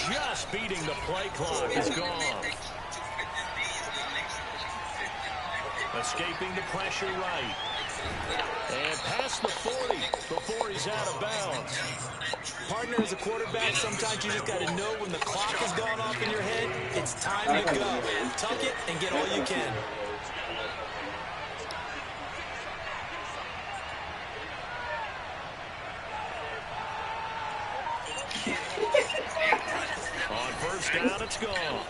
just beating the play clock is gone. Escaping the pressure right. And past the 40 before he's out of bounds. Partner, as a quarterback, sometimes you just got to know when the clock has gone off in your head, it's time to go. Tuck it and get all you can. On first down, it's gone.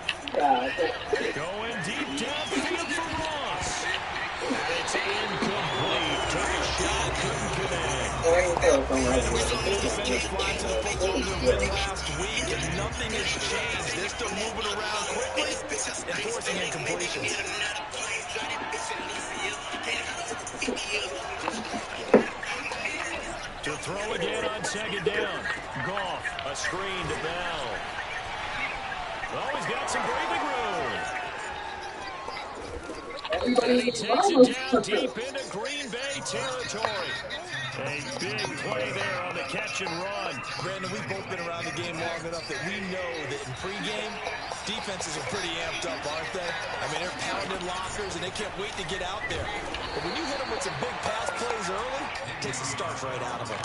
Going deep downfield for Ross. And it's incomplete. Took a shot, couldn't connect. We saw the defenders fly to the football in their win last week, and nothing has changed. They're still moving around quickly and forcing incompletions. To throw again on second down. Goff, a screen to Bell. Oh, he's got some breathing room. And he takes it down deep into Green Bay territory. A big play there on the catch and run. Brandon, we've both been around the game long enough that we know that in pregame, defenses are pretty amped up, aren't they? I mean, they're pounding lockers, and they can't wait to get out there. But when you hit them with some big pass plays early, it takes the starch right out of them.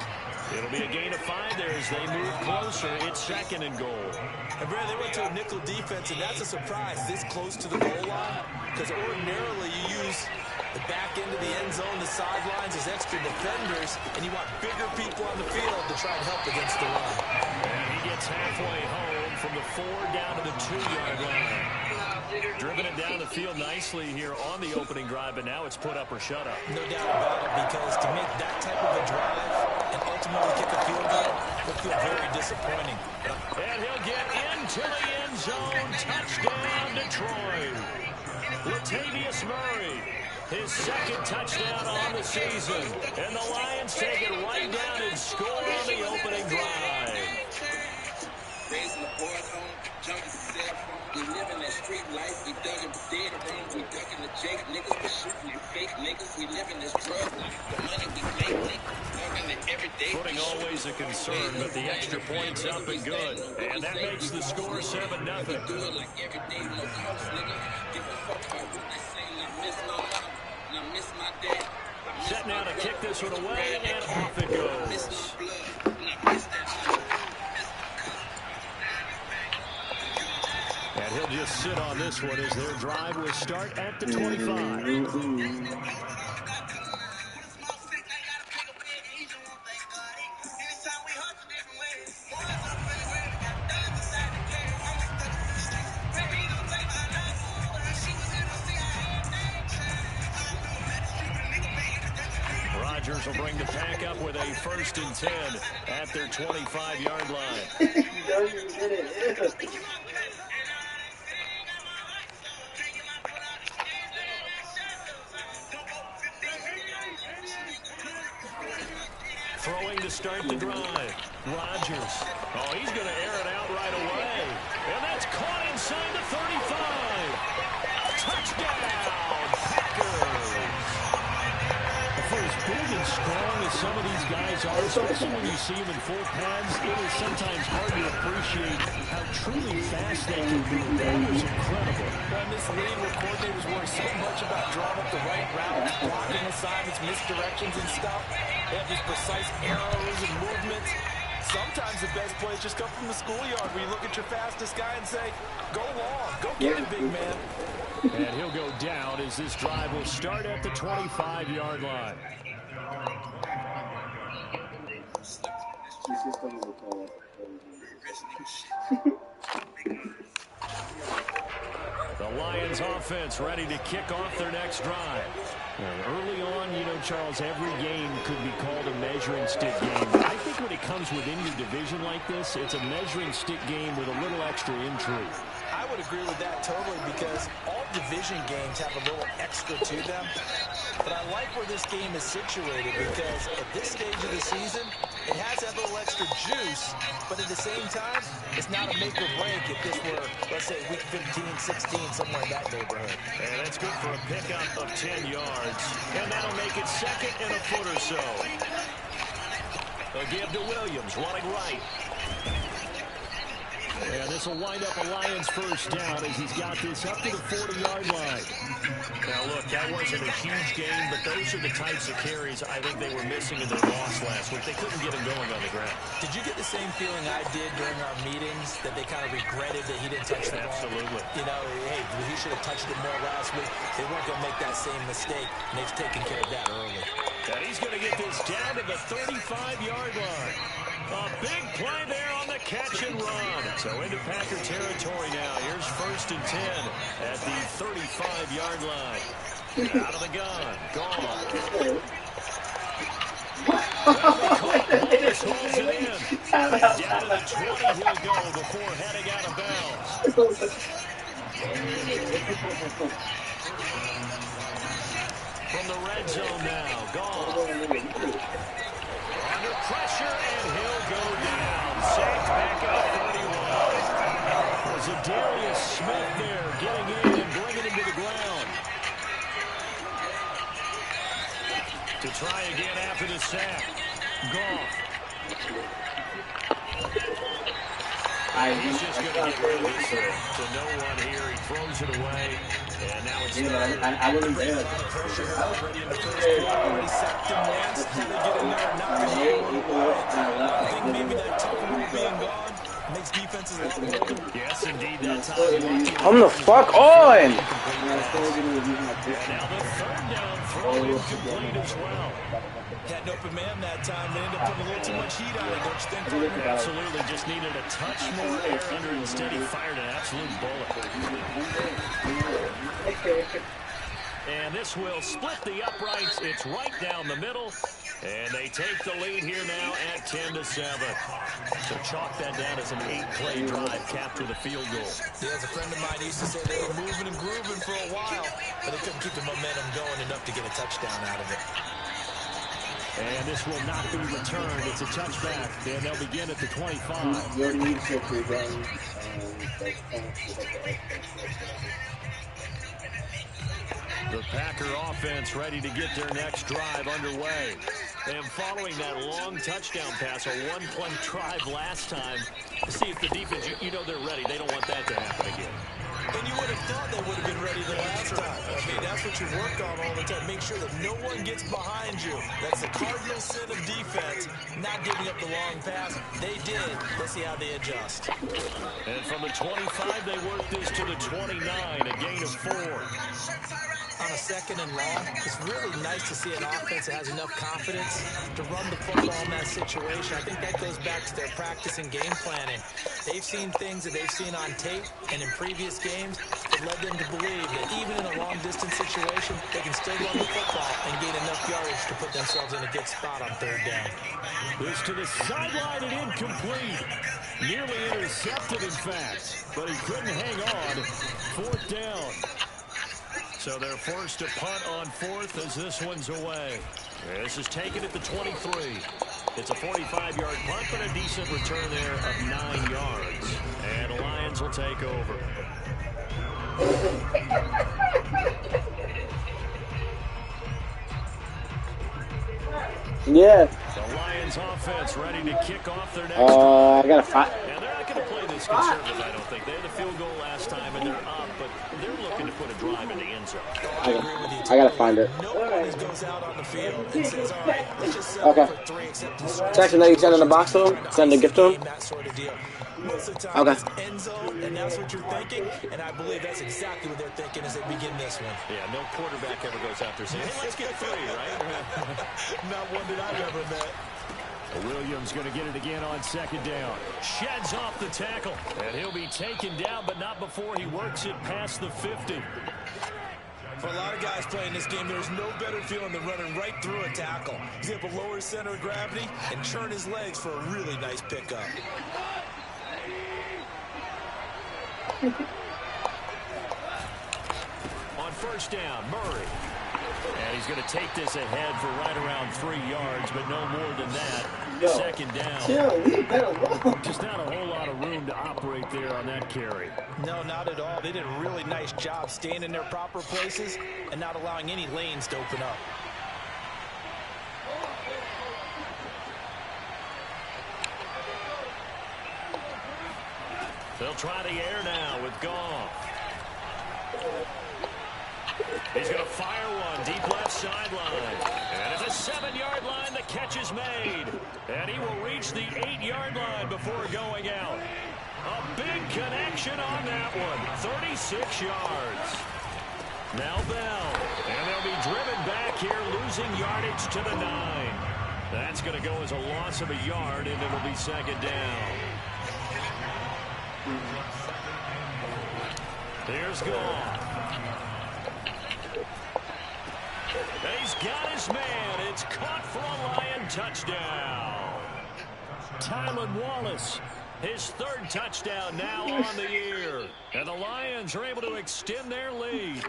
It'll be a gain of 5 there as they move closer. It's second and goal. And, Brandon, they went to a nickel defense, and that's a surprise this close to the goal line, because ordinarily you use the back end of the end zone, the sidelines as extra defenders, and you want bigger people on the field to try and help against the run. And he gets halfway home from the 4 down to the 2-yard line. Driven it down the field nicely here on the opening drive, but now it's put up or shut up. No doubt about it, because to make that type of a drive and ultimately kick a field goal will feel very disappointing. And he'll get into the end zone. Touchdown, Detroit. Latavius Murray, his second touchdown on the season. And the Lions take it right down and score on the opening drive. Raising the boys home, jumping the cell phone. We living that street life. We ducking the dead wrong. We ducking the Jake niggas. We shooting the fake niggas. We living this drug life. The money we make, niggas. Talking to every day. Footing always a concern, but the extra point's up and good. And that makes the score 7-0. Good like every day, no cost, nigga. Give a fuck about what they say. I miss my mom. And I miss my dad. Set now to kick this one away, and off it goes. And he'll just sit on this one as their drive will start at the 25. Rodgers will bring the pack up with a 1st and 10 at their 25-yard line. Throwing to start the drive. Rodgers. Oh, he's going to air it out right away. And that's caught inside the 35. Touchdown, Packers. For as big and strong as some of these guys are, especially when you see them in full pads, it is sometimes hard to appreciate how truly fast they can be. That was incredible. Well, this league where coordinators worry so much about drawing up the right routes, blocking assignments, misdirections and stuff. They have these precise arrows and movements. Sometimes the best plays just come from the schoolyard where you look at your fastest guy and say, go long, go get it, big man. And he'll go down as this drive will start at the 25-yard line. The Lions offense ready to kick off their next drive. Early on, you know, Charles, every game could be called a measuring stick game. But I think when it comes within your division like this, it's a measuring stick game with a little extra intrigue. I would agree with that totally, because all division games have a little extra to them. But I like where this game is situated, because at this stage of the season, it has that little extra juice, but at the same time, it's not a make or break if this were, let's say, week 15, 16, somewhere in that neighborhood. And that's good for a pickup of 10 yards. And that'll make it second and a foot or so. They'll give to Williams, running right. And this this will wind up a Lions first down as he's got this up to the 40-yard line. Now, look, that wasn't a huge game, but those are the types of carries I think they were missing in their loss last week. They couldn't get him going on the ground. Did you get the same feeling I did during our meetings, that they kind of regretted that he didn't touch the ball? Absolutely. You know, hey, he should have touched it more last week. They weren't going to make that same mistake, and they've taken care of that early. And he's going to get this down to the 35-yard line. A big play there on the catch and run. So into Packer territory now. Here's 1st and 10 at the 35-yard line. Out of the gun. Gone. Wallace holds it in. And down to the 20 he'll go before heading out of bounds. From the red zone now. Gone. Under pressure, and he'll go down. Sacked back at the 31. Was Adarius Smith there getting in and bringing him to the ground. To try again after the sack. Goff. He's just going to get rid of this to no one here. He throws it away. And now it's I wasn't there. Pressure already in the first quarter. Already sacked him once. How they get in there and knock him out. I think maybe that tough rule being gone makes defenses a lot better. Yes, indeed. That time. Come the fuck on! And now the 3rd down throw incomplete as well. Had an open man that time. They ended up putting a little too much heat on it, don't you think, partner? Absolutely. Just needed a touch more air under it. Instead, he fired an absolute bullet. And this will split the uprights. It's right down the middle. And they take the lead here now at 10-7. So chalk that down as an 8-play drive, capture the field goal. Yeah, as a friend of mine used to say, they were moving and grooving for a while, but they couldn't keep the momentum going enough to get a touchdown out of it. And this will not be returned. It's a touchback. And they'll begin at the 25. The Packer offense ready to get their next drive underway. And following that long touchdown pass, a one-play drive last time, to see if the defense, you know they're ready. They don't want that to happen again. And you would have thought they would have been ready the last time. I mean, that's what you work on all the time. Make sure that no one gets behind you. That's the cardinal sin of defense, not giving up the long pass. They did. Let's see how they adjust. And from the 25, they work this to the 29, a gain of 4. On a 2nd and long, it's really nice to see an offense that has enough confidence to run the football in that situation. I think that goes back to their practice and game planning. They've seen things that they've seen on tape and in previous games that led them to believe that even in a long-distance situation, they can still run the football and gain enough yardage to put themselves in a good spot on 3rd down. This to the sideline and incomplete. Nearly intercepted, in fact, but he couldn't hang on. 4th down. So they're forced to punt on 4th as this one's away. This is taken at the 23. It's a 45-yard punt, but a decent return there of 9 yards. And the Lions will take over. Yeah. The Lions offense ready to kick off their next I gotta find. And they're not going to play this conservative, I don't think. They had the field goal last time, and they're up, but they're looking to put a drive in the end zone. I gotta find it. No one goes out on the field and says, all right, let's just settle Okay. for 3 acceptance. Text him that you send in the box to him. Send the gift to him. That sort of deal. Most of the time, Okay. it's end zone, and that's what you're thinking. And I believe that's exactly what they're thinking as they begin this one. Yeah, no quarterback ever goes out there saying, hey, let's get 3, right? Not one that I've ever met. Williams going to get it again on 2nd down. Sheds off the tackle, and he'll be taken down, but not before he works it past the 50. For a lot of guys playing this game, there's no better feeling than running right through a tackle. He's able to lower his center of gravity and churn his legs for a really nice pickup. On 1st down, Murray. And he's going to take this ahead for right around 3 yards, but no more than that. 2nd down. Just not a whole lot of room to operate there on that carry. No, not at all. They did a really nice job staying in their proper places and not allowing any lanes to open up. They'll try the air now with Goff. He's going to fire one deep left sideline. And at the 7-yard line, the catch is made. And he will reach the 8-yard line before going out. A big connection on that one. 36 yards. Now Bell. And they'll be driven back here, losing yardage to the 9. That's going to go as a loss of a yard, and it'll be second down. Here's Goff. He's got his man. It's caught for a Lion touchdown. Tylan Wallace, his 3rd touchdown now on the year. And the Lions are able to extend their lead.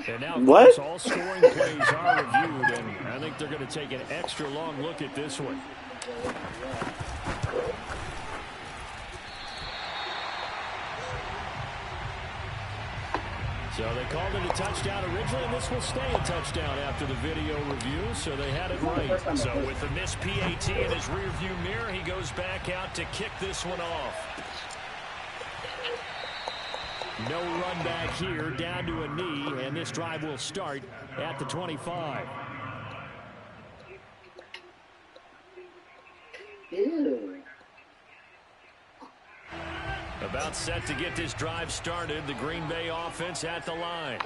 And now, of course, all scoring plays are reviewed, and I think they're going to take an extra long look at this one. So they called it a touchdown originally, and this will stay a touchdown after the video review, so they had it right. So with the missed PAT in his rearview mirror, he goes back out to kick this one off. No run back here, down to a knee, and this drive will start at the 25. Ew. About set to get this drive started, the Green Bay offense at the line.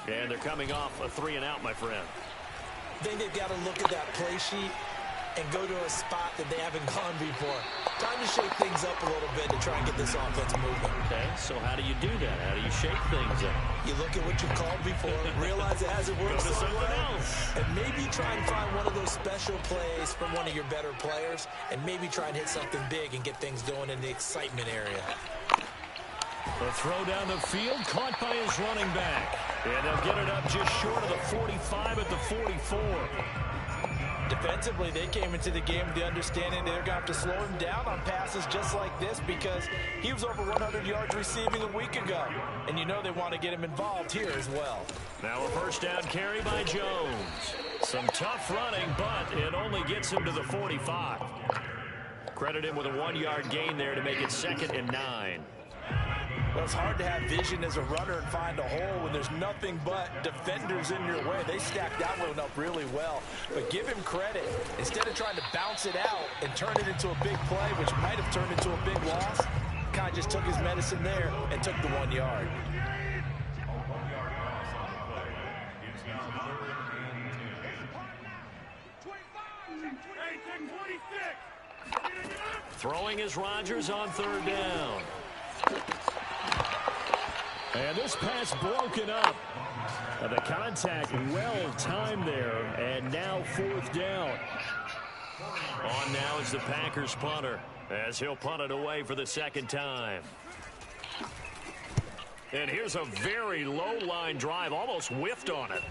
And they're coming off a 3-and-out, my friend. I think they've got to look at that play sheet and go to a spot that they haven't gone before. Time to shake things up a little bit to try and get this offense moving. Okay, so how do you do that? How do you shake things up? You look at what you've called before, realize it hasn't worked Go to so something well, else. and maybe try and find one of those special plays from one of your better players, and maybe try and hit something big and get things going in the excitement area. The throw down the field, caught by his running back. And they'll get it up just short of the 45 at the 44. Defensively, they came into the game with the understanding they're going to have to slow him down on passes just like this because he was over 100 yards receiving a week ago. And you know they want to get him involved here as well. Now a first down carry by Jones. Some tough running, but it only gets him to the 45. Credit him with a 1-yard gain there to make it 2nd and 9. Well, it's hard to have vision as a runner and find a hole when there's nothing but defenders in your way. They stacked that one up really well. But give him credit. Instead of trying to bounce it out and turn it into a big play, which might have turned into a big loss, kind of just took his medicine there and took the 1 yard. Throwing is Rodgers on 3rd down. And this pass broken up. And the contact well timed there. And now 4th down. On now is the Packers punter, as he'll punt it away for the 2nd time. And here's a very low line drive, almost whiffed on it.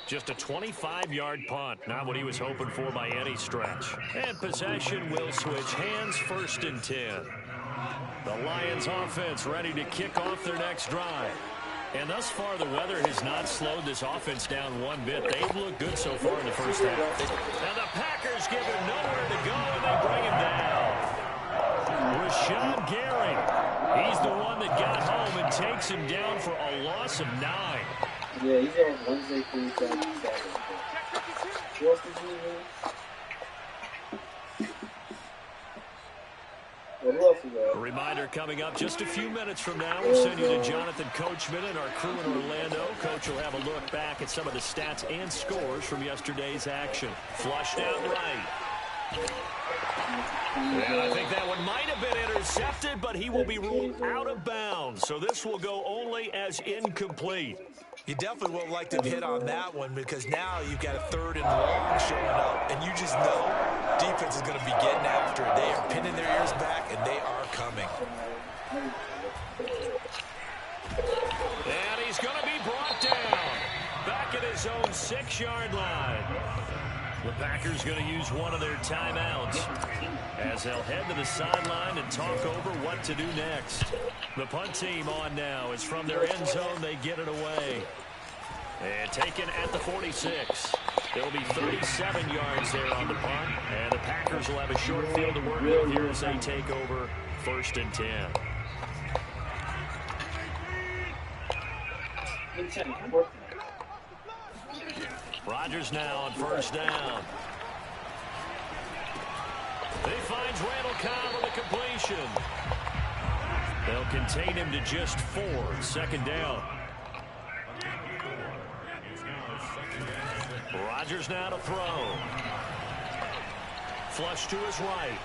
Just a 25-yard punt, not what he was hoping for by any stretch. And possession will switch hands, 1st and 10. The Lions offense ready to kick off their next drive. And thus far, the weather has not slowed this offense down one bit. They've looked good so far in the first half. And the Packers give him nowhere to go, and they bring him down. Rashawn Gary, he's the one that got home and takes him down for a loss of 9. Yeah, he's on Wednesday, Thursday, Saturday. What's the team? A reminder coming up just a few minutes from now. We'll send you to Jonathan Coachman and our crew in Orlando. Coach will have a look back at some of the stats and scores from yesterday's action. Flushed out right. And I think that one might have been intercepted, but he will be ruled out of bounds. So this will go only as incomplete. You definitely would like to hit on that one because now you've got a 3rd and long showing up, and you just know defense is going to be getting after it. They are pinning their ears back, and they are coming. And he's going to be brought down back at his own 6-yard line. The Packers going to use one of their timeouts as they'll head to the sideline and talk over what to do next. The punt team on now is from their end zone. They get it away. And taken at the 46. It'll be 37 yards there on the punt, and the Packers will have a short field to work with here as they take over 1st and 10. Rodgers now on 1st down. He finds Randall Cobb with a completion. They'll contain him to just 4. 2nd down. Rodgers now to throw. Flush to his right.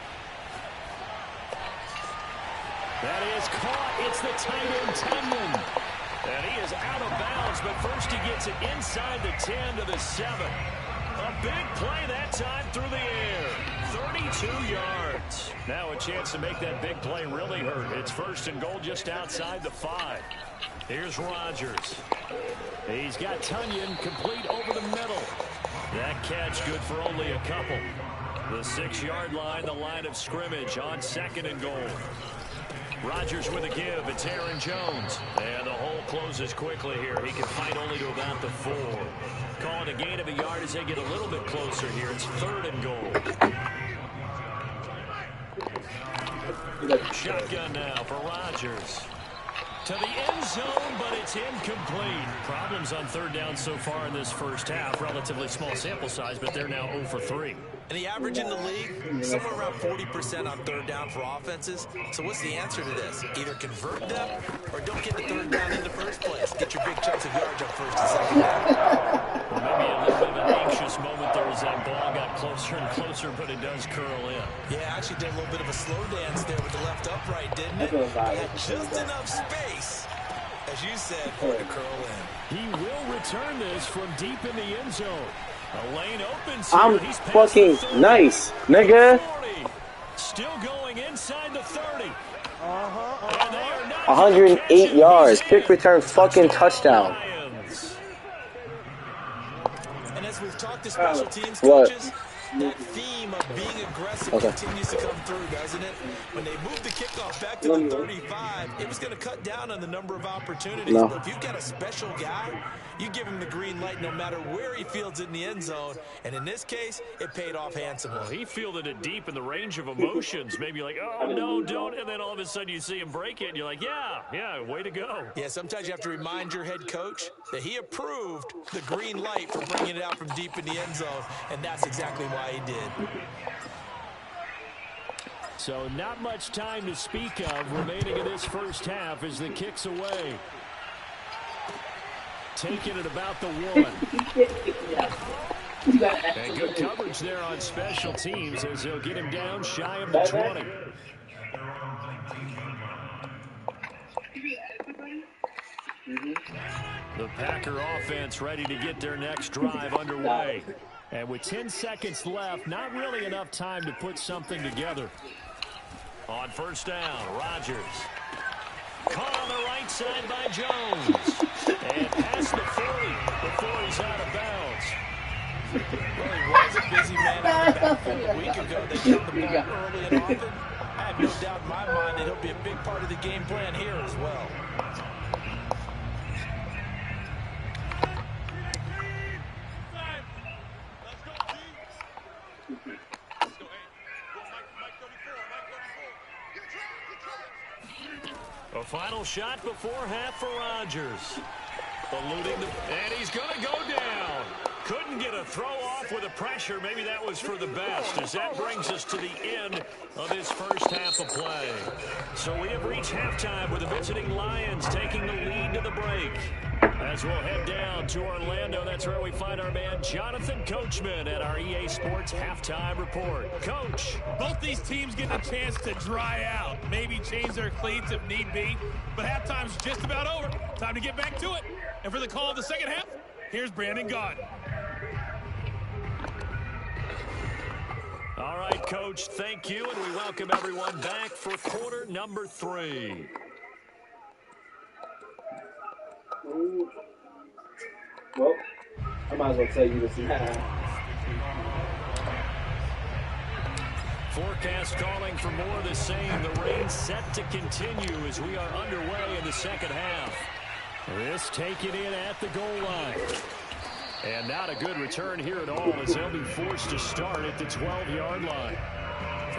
That is caught. It's the tight end, Tunyon. And he is out of bounds, but first he gets it inside the 10 to the 7. A big play that time through the air. 32 yards. Now a chance to make that big play really hurt. It's 1st and goal just outside the 5. Here's Rodgers. He's got Tunyon complete over the middle. That catch good for only a couple. The 6-yard line, the line of scrimmage on 2nd and goal. Rodgers with a give. It's Aaron Jones. And the hole closes quickly here. He can fight only to about the 4. Calling a gain of a yard as they get a little bit closer here. It's 3rd and goal. Shotgun now for Rodgers. To the end zone, but it's incomplete. Problems on 3rd down so far in this first half. Relatively small sample size, but they're now 0 for 3. And the average in the league, somewhere around 40% on 3rd down for offenses. So what's the answer to this? Either convert them or don't get the 3rd down in the first place. Get your big chunks of yards on 1st and 2nd down. Well, maybe a little bit of an anxious moment there as that ball got closer and closer, but it does curl in. Yeah, actually did a little bit of a slow dance there with the left upright, didn't it? Had just enough space, as you said, for it to curl in. He will return this from deep in the end zone. A lane opens. I'm fucking nice, nigga. Still going inside the 30. 108 yards. Kick return fucking touchdown. And as we've talked to special teams coaches, that theme of being aggressive continues to come through, doesn't it? When they moved the kickoff back to the 35, it was going to cut down on the number of opportunities. But if you've got a special guy, you give him the green light no matter where he fields it in the end zone. And in this case, it paid off handsomely. Well, he fielded it deep in the range of emotions. Maybe like, oh, no, don't. And then all of a sudden you see him break it, and you're like, yeah, way to go. Yeah, sometimes you have to remind your head coach that he approved the green light for bringing it out from deep in the end zone, and that's exactly why he did. So not much time to speak of remaining in this first half as the kick's away. Taking it about the 1. And good coverage there on special teams as they'll get him down shy of the 20. The Packer offense ready to get their next drive underway. And with 10 seconds left, not really enough time to put something together. On 1st down, Rodgers. Caught on the right side by Jones. And past the 40 before he's out of bounds. Well, he was a busy man out of the backfield a week ago. They get the ball early and often. I have no doubt in my mind that he'll be a big part of the game plan here as well. A final shot before half for Rodgers. Eluding and he's going to go down. Couldn't get a throw off with the pressure. Maybe that was for the best, as that brings us to the end of this first half of play. So we have reached halftime with the visiting Lions taking the lead to the break. As we'll head down to Orlando, that's where we find our man Jonathan Coachman at our EA Sports Halftime Report. Coach. Both these teams get a chance to dry out, maybe change their cleats if need be, but halftime's just about over. Time to get back to it. And for the call of the second half, here's Brandon Gaudin. All right, Coach, thank you, and we welcome everyone back for quarter number 3. Well, I might as well tell you this now. Forecast calling for more of the same. The rain set to continue as we are underway in the second half. This taken in at the goal line. And not a good return here at all as they'll be forced to start at the 12-yard line.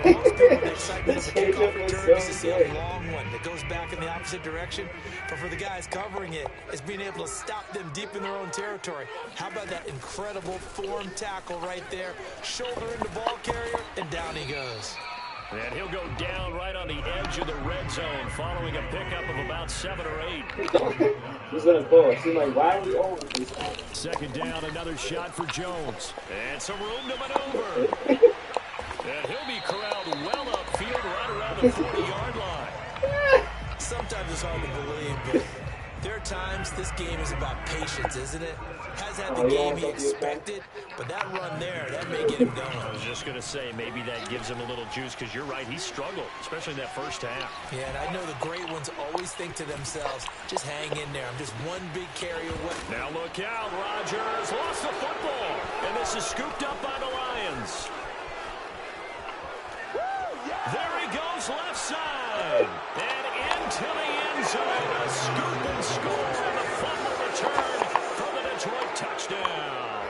For most people, the excitement of a kickoff return is to see a long one that goes back in the opposite direction. But for the guys covering it, it's being able to stop them deep in their own territory. How about that incredible form tackle right there? Shoulder into ball carrier, and down he goes. And he'll go down right on the edge of the red zone following a pickup of about 7 or 8. He's gonna pull. She's like, why are we over this? Second down, another shot for Jones. And some room to maneuver. And he'll be corralled well upfield right around the 40-yard line. Sometimes it's hard to believe, but there are times this game is about patience, isn't it? Has had the game he expected, but that run there, that may get him going. I was just going to say, maybe that gives him a little juice, because you're right, he struggled, especially in that first half. Yeah, and I know the great ones always think to themselves, just hang in there. I'm just one big carry away. Now look out, Rodgers lost the football, and this is scooped up by the Lions. There he goes left side, and into the end zone, a scoop and score, and a fumble return for the Detroit touchdown.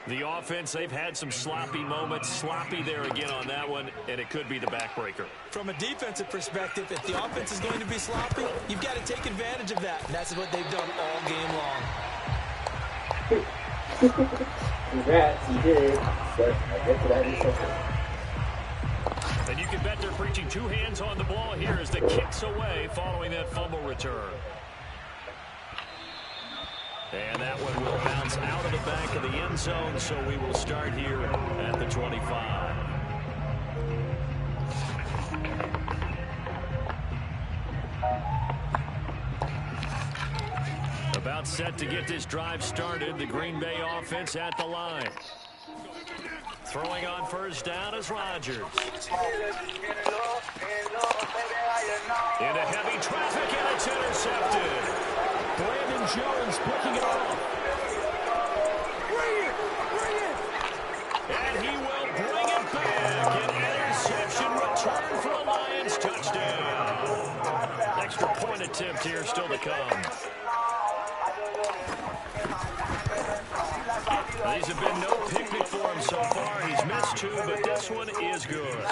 The offense, they've had some sloppy moments, sloppy there again on that one, and it could be the backbreaker. From a defensive perspective, if the offense is going to be sloppy, you've got to take advantage of that, and that's what they've done all game long. Congrats, you did. But I'll get to that in a second. And you can bet they're preaching two hands on the ball here as the kick's away following that fumble return. And that one will bounce out of the back of the end zone, so we will start here at the 25. About set to get this drive started, the Green Bay offense at the line. Throwing on first down is Rodgers. Into heavy traffic, and it's intercepted. Brandon Jones picking it off. And he will bring it back. An interception return for a Lions touchdown. Extra point attempt here still to come. These have been no picnic for him so far. He's missed 2, but this one is good.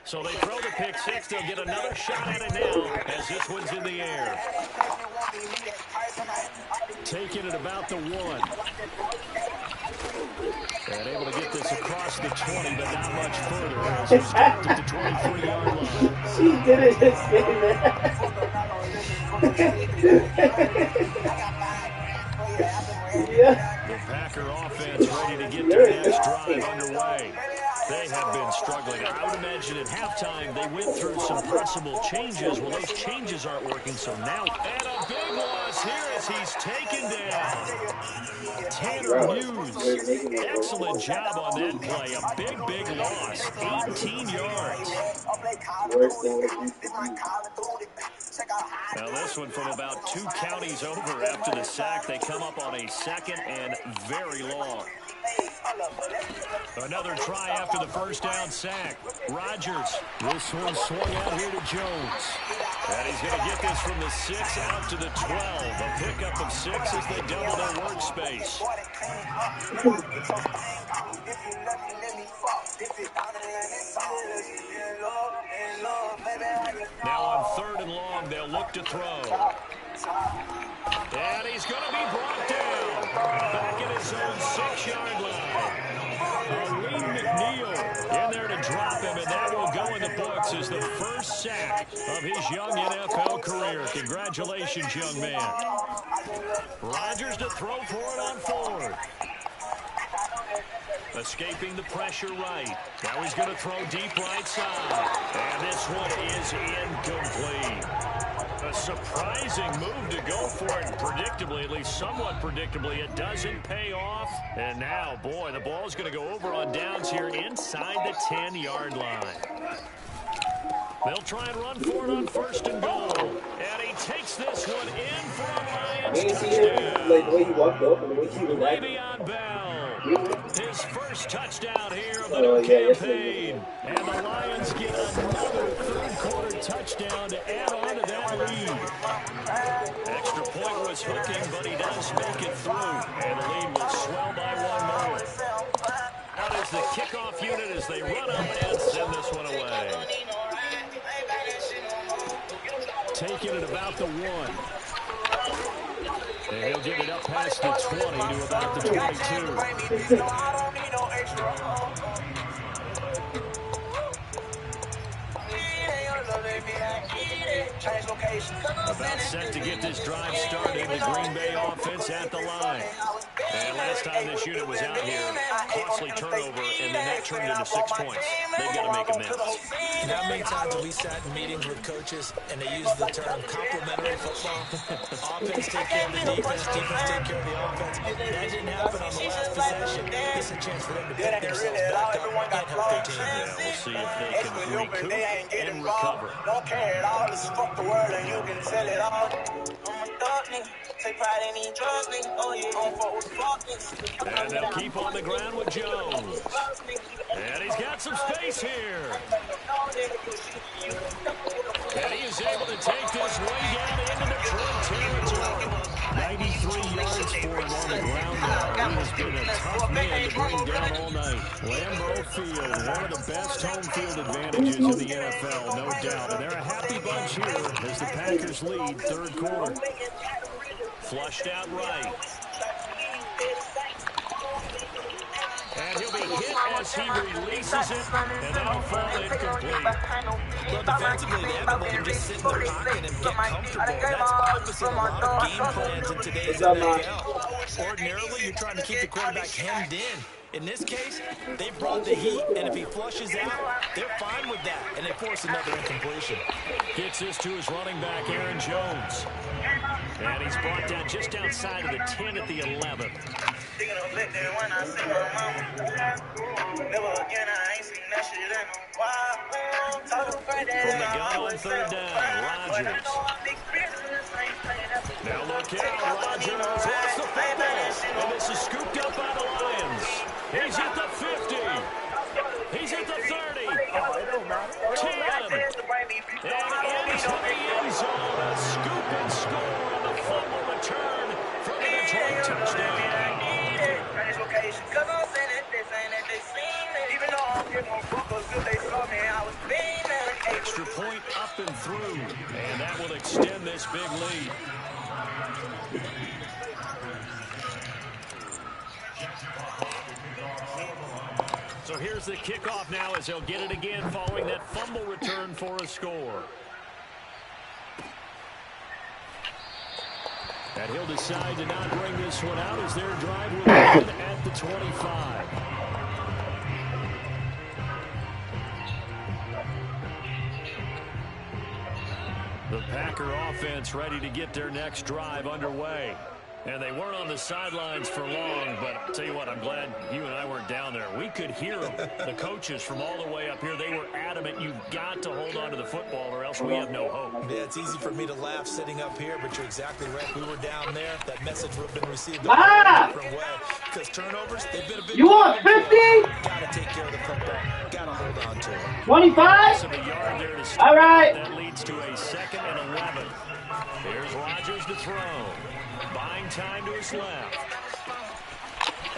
So they throw the pick six. They'll get another shot at it now as this one's in the air. Taking it about the 1. And able to get this across the 20, but not much further as he stopped at the 23-yard line. She did it this game, man. Yeah. The Packer offense ready to get their next drive underway. They have been struggling. I would imagine at halftime they went through some possible changes. Well, those changes aren't working, so now. And a big loss here as he's taken down. Tanner Hughes. Excellent job on that play. A big loss. 18 yards. Now this one from about 2 counties over after the sack. They come up on a 2nd and very long. Another try after the first down sack. Rodgers. This one swung out here to Jones. And he's going to get this from the 6 out to the 12. A pickup of 6 as they double their workspace. Now on 3rd and long, they'll look to throw. And he's going to be brought down. Back at his own 6-yard line. Aleem McNeil in there to drop him, and that will go in the books as the first sack of his young NFL career. Congratulations, young man. Rodgers to throw for it on 4th. Escaping the pressure right. Now he's going to throw deep right side. And this one is incomplete. A surprising move to go for it, and predictably, at least somewhat predictably, it doesn't pay off. And now, boy, the ball's going to go over on downs here inside the 10-yard line. They'll try and run for it on 1st and goal. And he takes this one in for a Lions You see him, like, the way he touchdown. walked up and the way he was acting. Le'Veon Bell, his first touchdown here of the Oh, new yeah, yesterday. campaign. And the Lions get another third-quarter touchdown to add on to that lead. Extra point was hooking, but he does make it through. And the lead will swell by one more. Out is the kickoff unit as they run up and send this one away. Taking it about the 1. And he'll get it up past the 20 to about the 22. About set to get this drive started. The Green Bay offense at the line. And last time this unit was out here, costly turnover, and then that turned into 6 points. They've got to make amends. How many times have we sat in meetings with coaches and they use the term complementary football? Offense take care of the defense, defense take care of the offense. That didn't happen on the last possession. This is a chance for them to pick themselves back up and help their team. Yeah, we'll see if they can recoup and recover. Don't care at all. This is fuck the world and you can sell it all. I'm a thug nigga. Take pride in these drugs, nigga. Oh yeah, don't fuck with fuck niggas. And they'll keep on the ground with Jones. And he's got some space here. And he is able to take this way down into Detroit territory. 93 yards for him on the ground now. He has been a tough man to bring down all night. Lambeau Field, one of the best home field advantages in the NFL, no doubt. And they're a happy bunch here as the Packers lead third quarter. Flushed out right. And he'll be hit as he releases it, and that'll fall incomplete. Well, defensively, they have to let him just sit in the pocket and get comfortable. That's opposite a lot of game plans in today's NFL. Ordinarily, you're trying to keep the quarterback hemmed in. In this case, they brought the heat, and if he flushes out, they're fine with that, and they force another incompletion. Gets this to his running back, Aaron Jones. And he's brought down just outside of the 10 at the 11. From the gun on third down, Rodgers. Now look out, Rodgers lost the football. And this is scooped up by the Lions. He's at the 50. He's at the 30. 10. And into the end zone. A scoop and score on the fumble return from the Detroit touchdown. Extra point up and through. And that will extend this big lead. So here's the kickoff now as they'll get it again following that fumble return for a score. And he'll decide to not bring this one out as their drive will end at the 25. The Packer offense ready to get their next drive underway. And they weren't on the sidelines for long, but I'll tell you what, I'm glad you and I weren't down there. We could hear them, the coaches from all the way up here. They were adamant, you've got to hold on to the football or else we have no hope. Yeah, it's easy for me to laugh sitting up here, but you're exactly right. We were down there. That message would have been received in a different way. Because turnovers, they've been a big... You want 50? Got to take care of the football. Got to hold on to it. 25? All right. That leads to a 2nd and 11. Here's Rodgers to throw. Buying time to his left.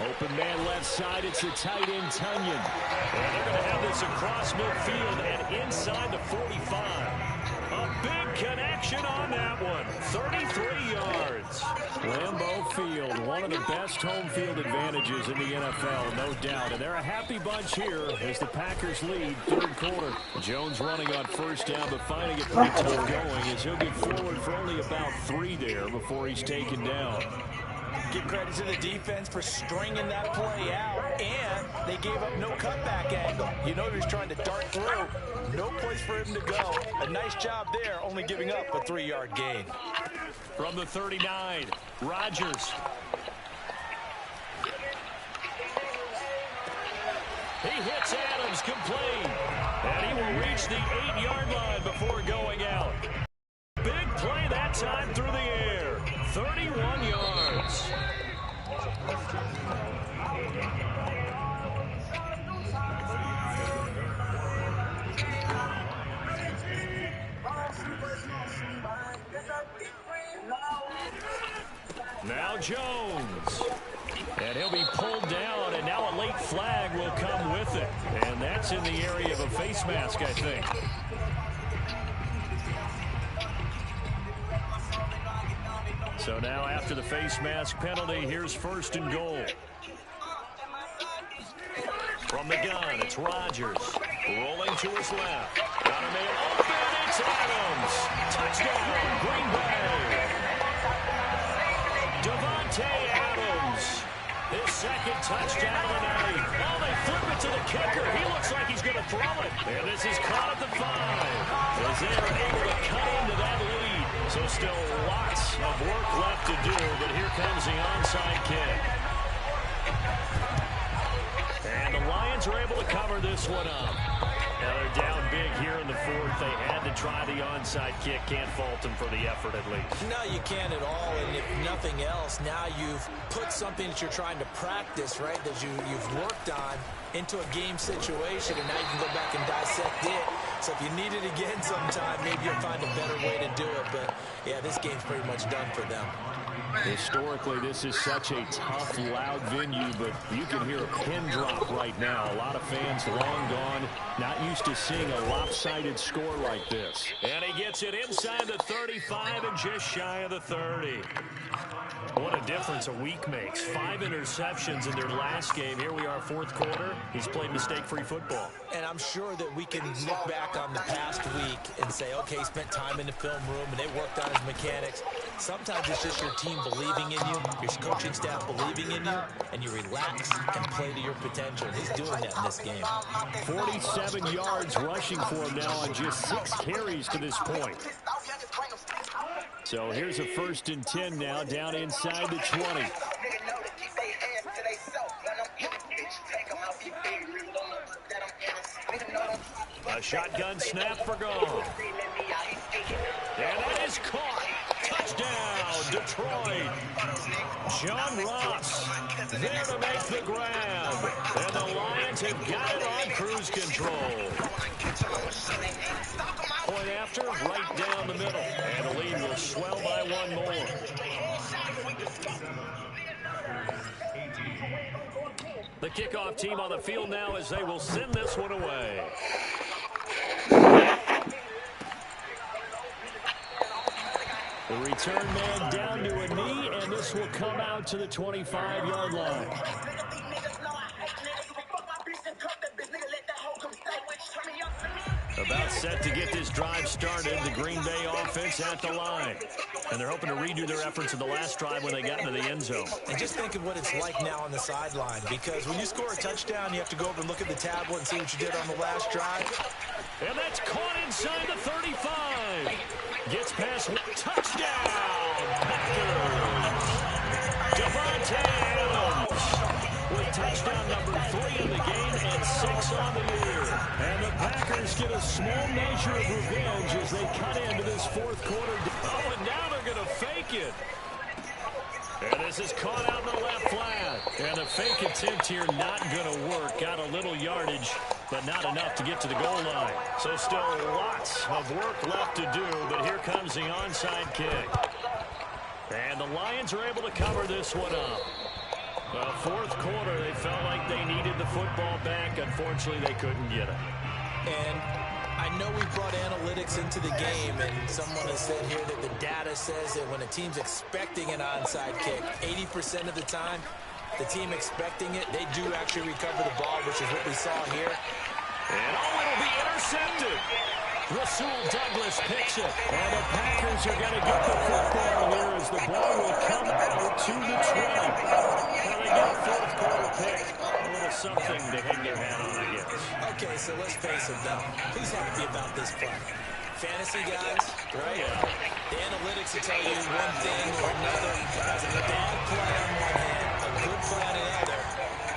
Open man left side. It's the tight end, Tunyon. And they're going to have this across midfield and inside the 45. A big connection on that one. 33 yards. Lambeau Field, one of the best home field advantages in the NFL, no doubt. And they're a happy bunch here as the Packers lead third quarter. Jones running on first down, but finding it pretty tough going as he'll get forward for only about 3 there before he's taken down. Give credit to the defense for stringing that play out, and they gave up no cutback angle. You know they're trying to dart through. No place for him to go. A nice job there, only giving up a 3-yard gain. From the 39, Rodgers. He hits Adams, complete. And he will reach the 8-yard line before going out. Big play that time through the air. 31 yards. Now Jones. And he'll be pulled down, and now a late flag will come with it. And that's in the area of a face mask, I think. So now after the face mask penalty, here's 1st and goal. From the gun, it's Rodgers. Rolling to his left. Got a man open, it's Adams. Touchdown, Green Bay. Devontae Adams. His 2nd touchdown of the night. Oh, they flip it to the kicker. He looks like he's going to throw it. And this is caught at the 5. As they are able to cut into that lead. So still lots of work left to do, but here comes the onside kick. And the Lions are able to cover this one up. Now they're down big here in the 4th. They had to try the onside kick. Can't fault them for the effort at least. No, you can't at all. And if nothing else, now you've put something that you're trying to practice, right, that you've worked on into a game situation, and now you can go back and dissect it. So if you need it again sometime, maybe you'll find a better way to do it. But, yeah, this game's pretty much done for them. Historically, this is such a tough, loud venue, but you can hear a pin drop right now. A lot of fans long gone, not used to seeing a lopsided score like this. And he gets it inside the 35 and just shy of the 30. What a difference a week makes. 5 interceptions in their last game. Here we are, 4th quarter. He's played mistake-free football. And I'm sure that we can look back on the past week and say, okay, he spent time in the film room and they worked on his mechanics. Sometimes it's just your team believing in you, your coaching staff believing in you, and you relax and play to your potential. He's doing that in this game. 47 yards rushing for him now on just 6 carries to this point. So here's a 1st and 10 now, down inside the 20. A shotgun snap for Gone. And that is caught. Touchdown, Detroit. John Ross there to make the grab. And the Lions have got it on cruise control. Point after, right down the middle. And the lead will swell by 1 more. The kickoff team on the field now as they will send this one away. The return man down to a knee, and this will come out to the 25-yard line. About set to get this drive started, the Green Bay offense at the line. And they're hoping to redo their efforts in the last drive when they got into the end zone. And just think of what it's like now on the sideline, because when you score a touchdown, you have to go over and look at the tablet and see what you did on the last drive. And that's caught inside the 35. Gets past touchdown. Packers. Devontae Adams with touchdown number 3 in the game and 6 on the year. And the Packers get a small measure of revenge as they cut into this 4th quarter. Oh, and now they're going to fake it. And this is caught out in the left flat. And a fake attempt here not going to work. Got a little yardage, but not enough to get to the goal line. So still lots of work left to do, but here comes the onside kick. And the Lions are able to cover this one up. The 4th quarter, they felt like they needed the football back. Unfortunately, they couldn't get it. And I know we brought analytics into the game, and someone has said here that the data says that when a team's expecting an onside kick, 80% of the time, the team expecting it, they do actually recover the ball, which is what we saw here. And oh, it'll be intercepted. Rasul Douglas picks it. And the Packers are going to get the football here as the ball will come out to the 20. Now they get a 4th quarter pick. A little something to hang their hat on, I guess. Okay, so let's face it, though. Who's happy about this play? Fantasy guys, right? Yeah. The analytics will tell you one thing or another. As a bad play on one hand, a good play on the other.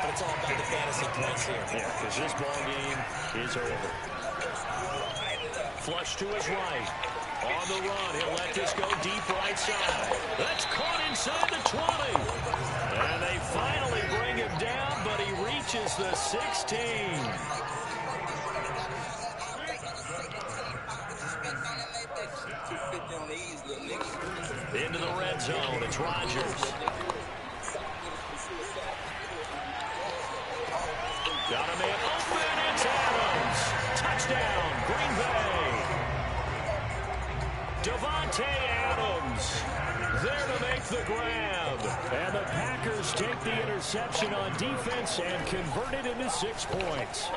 But it's all about the fantasy points here. Yeah, because this ball game is over. flush to his right. On the run, he'll let this go deep right side. That's caught inside the 20. And they finally bring him down, but he reaches the 16. Into the red zone, it's Rodgers. Got a man open, it's Adams. Touchdown, Green Bay. Davante Adams there to make the grab. And the Packers take the interception on defense and convert it into 6 points.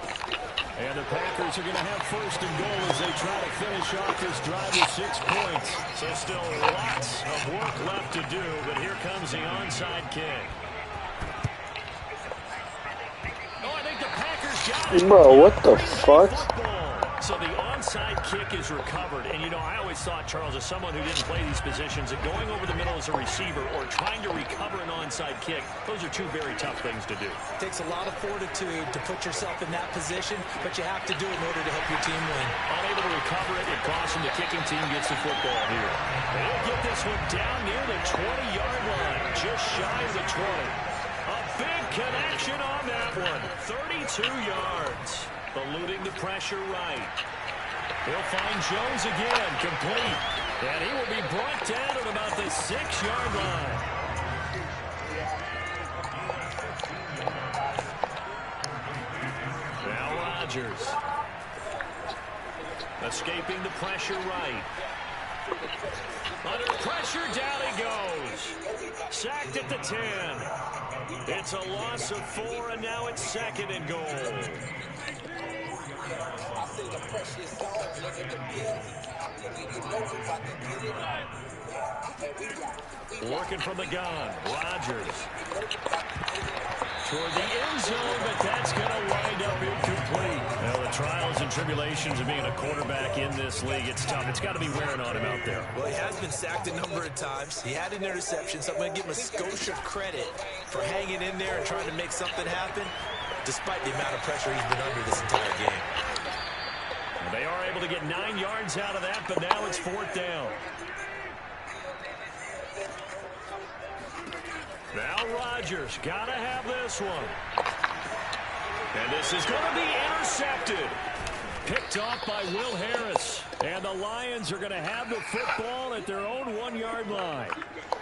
And the Packers are going to have first and goal as they try to finish off this drive with 6 points. So still lots of work left to do, but here comes the onside kick. Oh, I think the Packers got it. Bro, what the fuck? So the onside kick is recovered. And, you know, I always thought, Charles, as someone who didn't play these positions, that going over the middle as a receiver or trying to recover an onside kick, those are two very tough things to do. It takes a lot of fortitude to put yourself in that position, but you have to do it in order to help your team win. Unable to recover it, it costs him. The kicking team gets the football here. They'll get this one down near the 20-yard line, just shy of the 20. A big connection on that one. 32 yards. Eluding the pressure right. He'll find Jones again, complete. And he will be brought down at about the 6-yard line. Now Rodgers. Escaping the pressure right. Under pressure, down he goes. Sacked at the 10. It's a loss of 4, and now it's 2nd and goal. Working from the gun, Rodgers. Toward the end zone, but that's going to wind up incomplete. Now, the trials and tribulations of being a quarterback in this league, it's tough. It's got to be wearing on him out there. Well, he has been sacked a number of times. He had an interception, so I'm going to give him a skosh of credit for hanging in there and trying to make something happen, despite the amount of pressure he's been under this entire game. They are able to get 9 yards out of that, but now it's 4th down. Now Rodgers, gotta have this one. And this is going to be intercepted. Picked off by Will Harris. And the Lions are going to have the football at their own 1-yard line.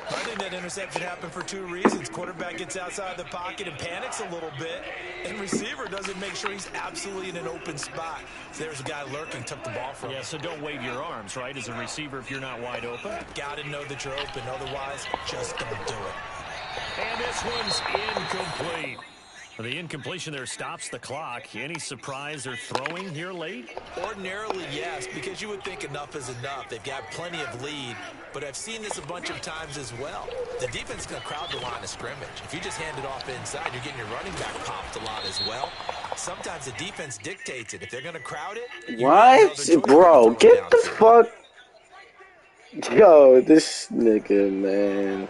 I think that interception happened for 2 reasons. Quarterback gets outside the pocket and panics a little bit. And receiver doesn't make sure he's absolutely in an open spot. So there's a guy lurking, took the ball from him. Yeah, so don't wave your arms, right, as a receiver if you're not wide open. Got to know that you're open. Otherwise, just don't do it. And this one's incomplete. The incompletion there stops the clock. Any surprise they're throwing here late? Ordinarily, yes, because you would think enough is enough. They've got plenty of lead, but I've seen this a bunch of times as well. The defense is going to crowd the line of scrimmage. If you just hand it off inside, you're getting your running back popped a lot as well. Sometimes the defense dictates it. If they're going to crowd it, what? Bro, get the fuck. Yo, this nigga, man.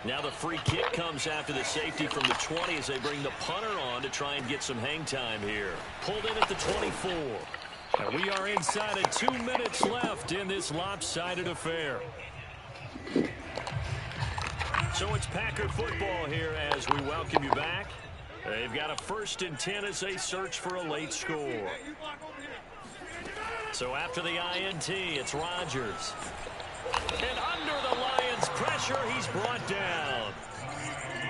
Now the free kick comes after the safety from the 20 as they bring the punter on to try and get some hang time here. Pulled in at the 24. And we are inside of 2 minutes left in this lopsided affair. So it's Packer football here as we welcome you back. They've got a 1st and 10 as they search for a late score. So after the INT, it's Rodgers. And under the Lions' pressure, he's brought down.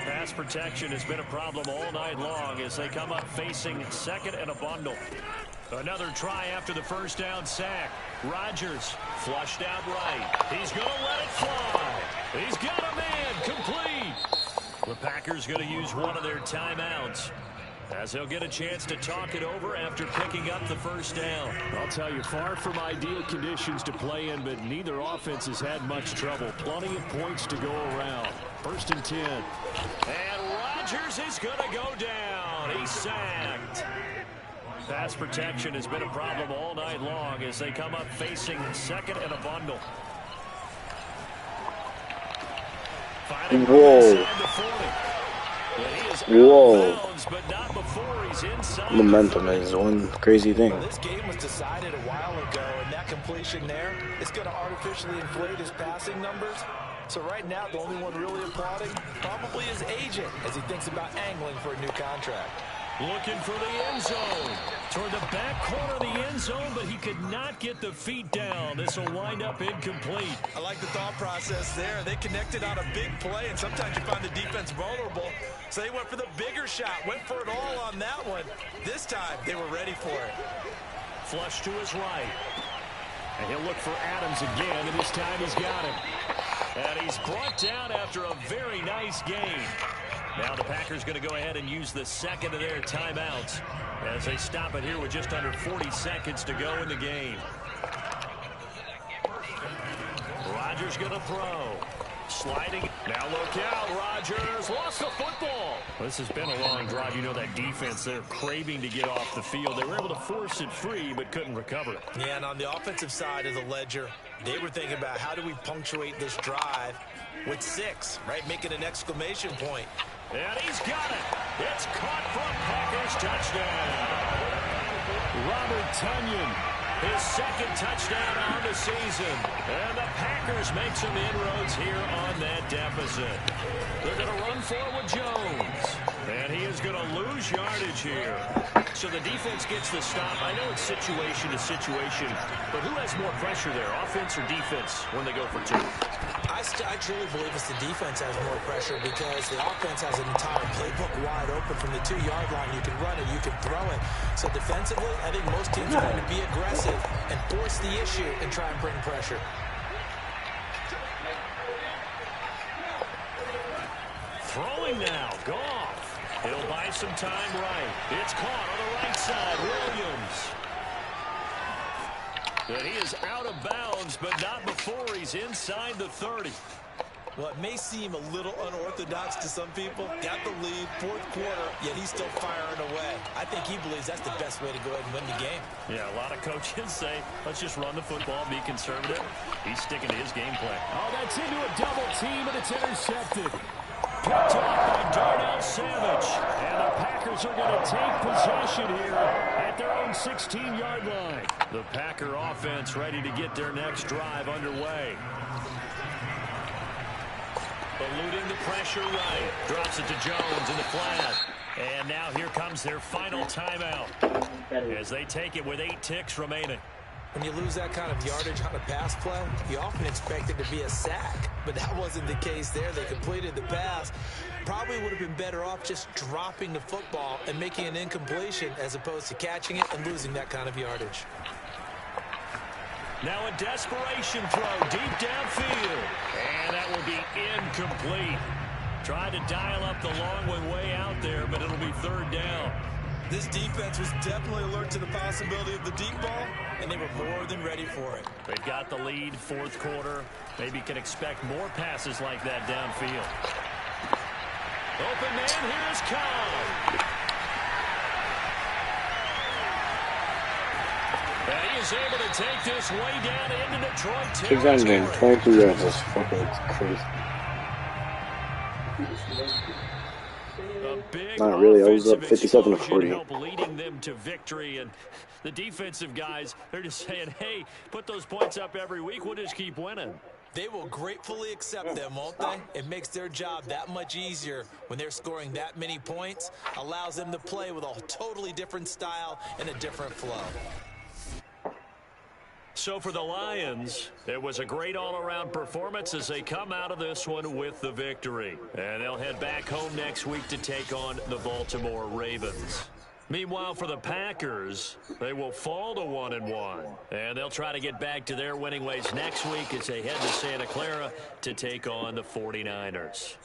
Pass protection has been a problem all night long as they come up facing 2nd and a bundle. Another try after the 1st down sack. Rodgers flushed out right. He's going to let it fly. He's got a man complete. The Packers going to use one of their timeouts as they'll get a chance to talk it over after picking up the 1st down. I'll tell you, far from ideal conditions to play in, but neither offense has had much trouble. Plenty of points to go around. 1st and 10. And Rodgers is going to go down. He's sacked. Pass protection has been a problem all night long as they come up facing 2nd and a bundle. Whoa. Whoa. Momentum is one crazy thing. Well, this game was decided a while ago, and that completion there is going to artificially inflate his passing numbers. So right now, the only one really applauding probably his agent as he thinks about angling for a new contract. Looking for the end zone. Toward the back corner of the end zone, but he could not get the feet down. This will wind up incomplete. I like the thought process there. They connected on a big play, and sometimes you find the defense vulnerable. So they went for the bigger shot, went for it all on that one. This time, they were ready for it. Flush to his right. And he'll look for Adams again, and this time he's got him. And he's brought down after a very nice game. Now the Packers going to go ahead and use the second of their timeouts as they stop it here with just under 40 seconds to go in the game. Rodgers going to throw. Sliding. Now look out. Rodgers lost the football. Well, this has been a long drive. You know that defense, they're craving to get off the field. They were able to force it free but couldn't recover it. Yeah, and on the offensive side of the ledger, they were thinking about how do we punctuate this drive with 6, right? Making an exclamation point. And he's got it. It's caught from Packers touchdown. Robert Tonyan, his second touchdown on the season. And the Packers make some inroads here on that deficit. They're going to run forward with Jones. And he is going to lose yardage here. So the defense gets the stop. I know it's situation to situation, but who has more pressure there, offense or defense, when they go for 2? I truly believe it's the defense has more pressure because the offense has an entire playbook wide open from the 2-yard line. You can run it, you can throw it. So defensively, I think most teams are going to be aggressive and force the issue and try and bring pressure. Throwing now, Goff. He'll buy some time right. It's caught on the right side, Williams. But he is out of bounds, but not before he's inside the 30. Well, it may seem a little unorthodox to some people. Got the lead, 4th quarter, yet he's still firing away. I think he believes that's the best way to go ahead and win the game. Yeah, a lot of coaches say, let's just run the football, be conservative. He's sticking to his game plan. Oh, that's into a double team, and it's intercepted. Picked off by Darnell Savage. And the Packers are going to take possession here at their own 16-yard line. The Packer offense ready to get their next drive underway. Eluding the pressure right. Drops it to Jones in the flat. And now here comes their final timeout as they take it with 8 ticks remaining. When you lose that kind of yardage on a pass play, you often expect it to be a sack. But that wasn't the case there. They completed the pass. Probably would have been better off just dropping the football and making an incompletion as opposed to catching it and losing that kind of yardage. Now a desperation throw deep downfield. And that will be incomplete. Tried to dial up the long one way out there, but it'll be 3rd down. This defense was definitely alert to the possibility of the deep ball, and they were more than ready for it. They've got the lead, 4th quarter. Maybe can expect more passes like that downfield. Open man, here's Cobb. And he is able to take this way down into Detroit territory. 623 yards, that's fucking crazy. Not really. I was up 57-40. Help leading them to victory, and the defensive guys, they're just saying, hey, put those points up every week. We'll just keep winning. They will gratefully accept them, won't they? It makes their job that much easier when they're scoring that many points. Allows them to play with a totally different style and a different flow. So for the Lions, it was a great all-around performance as they come out of this one with the victory. And they'll head back home next week to take on the Baltimore Ravens. Meanwhile, for the Packers, they will fall to 1-1. And they'll try to get back to their winning ways next week as they head to Santa Clara to take on the 49ers.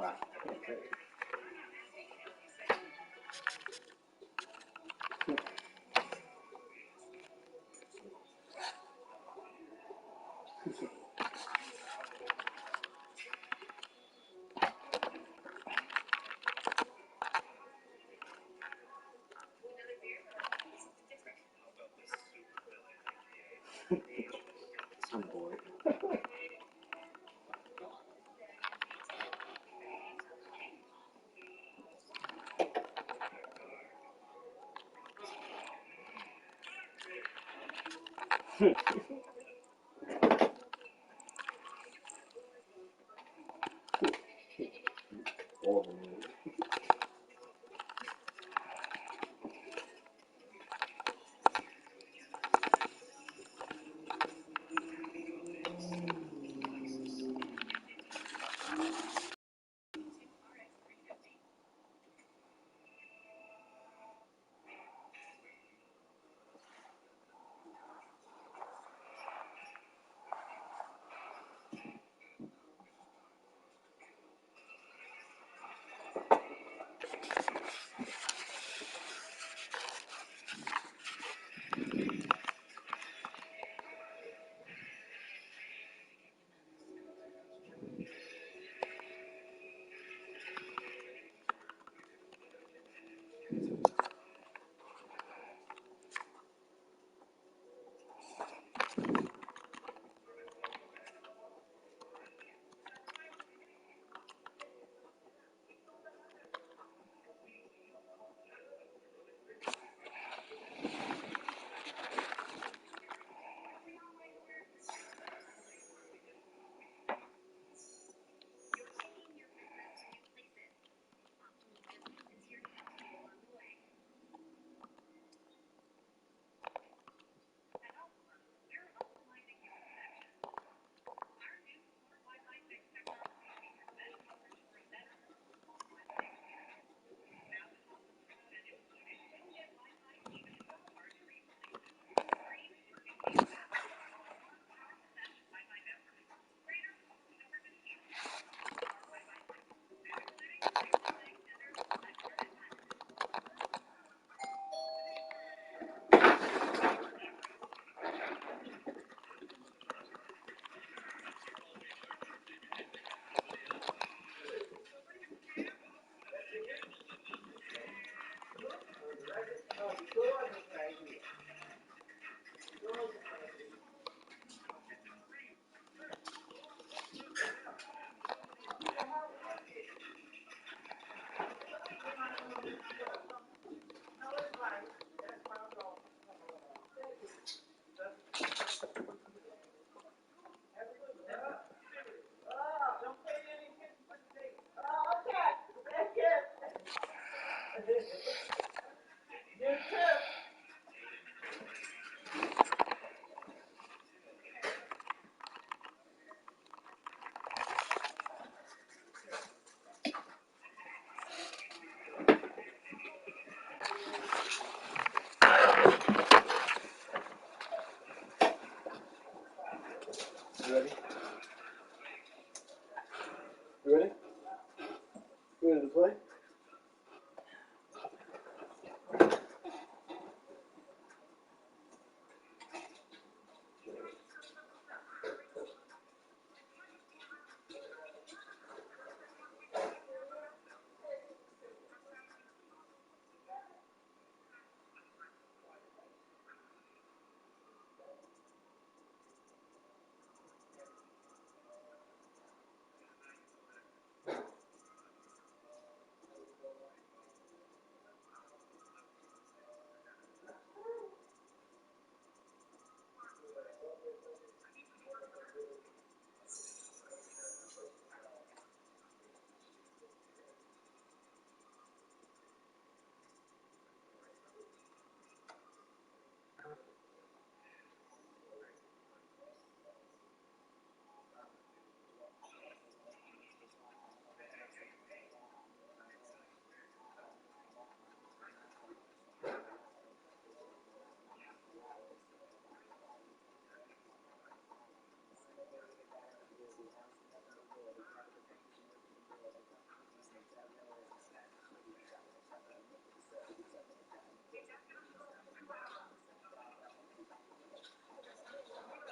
Wow. I'm bored. All the news. You ready? You ready? You ready to play?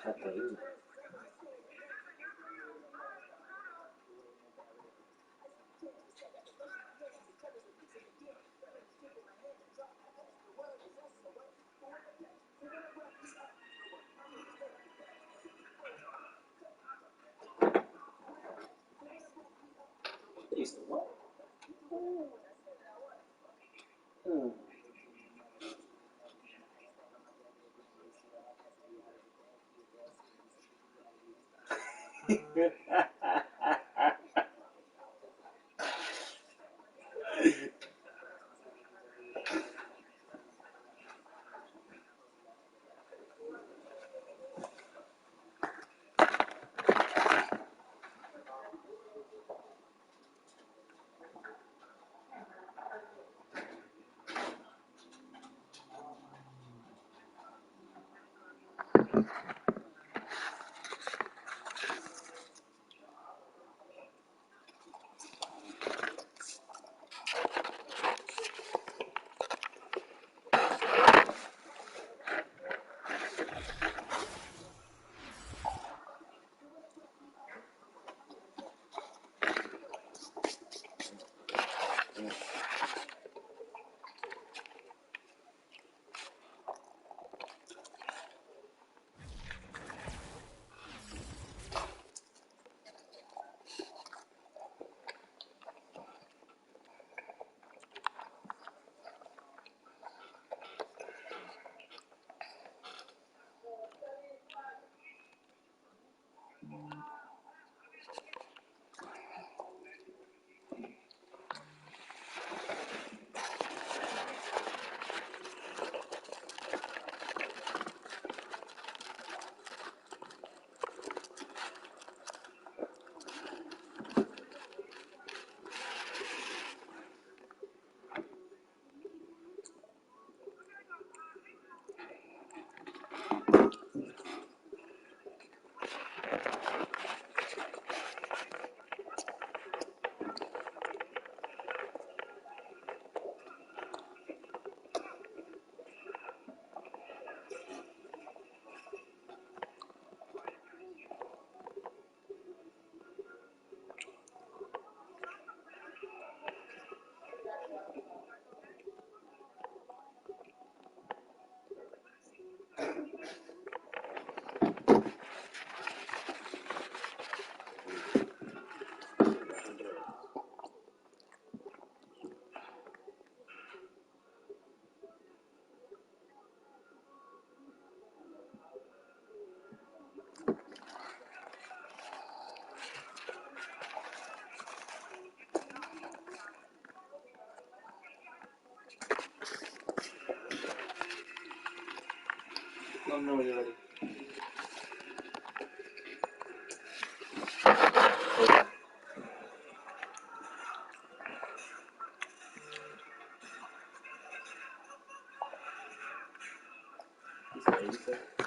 Catarina. Isso, what? Let me know when you're ready. Okay.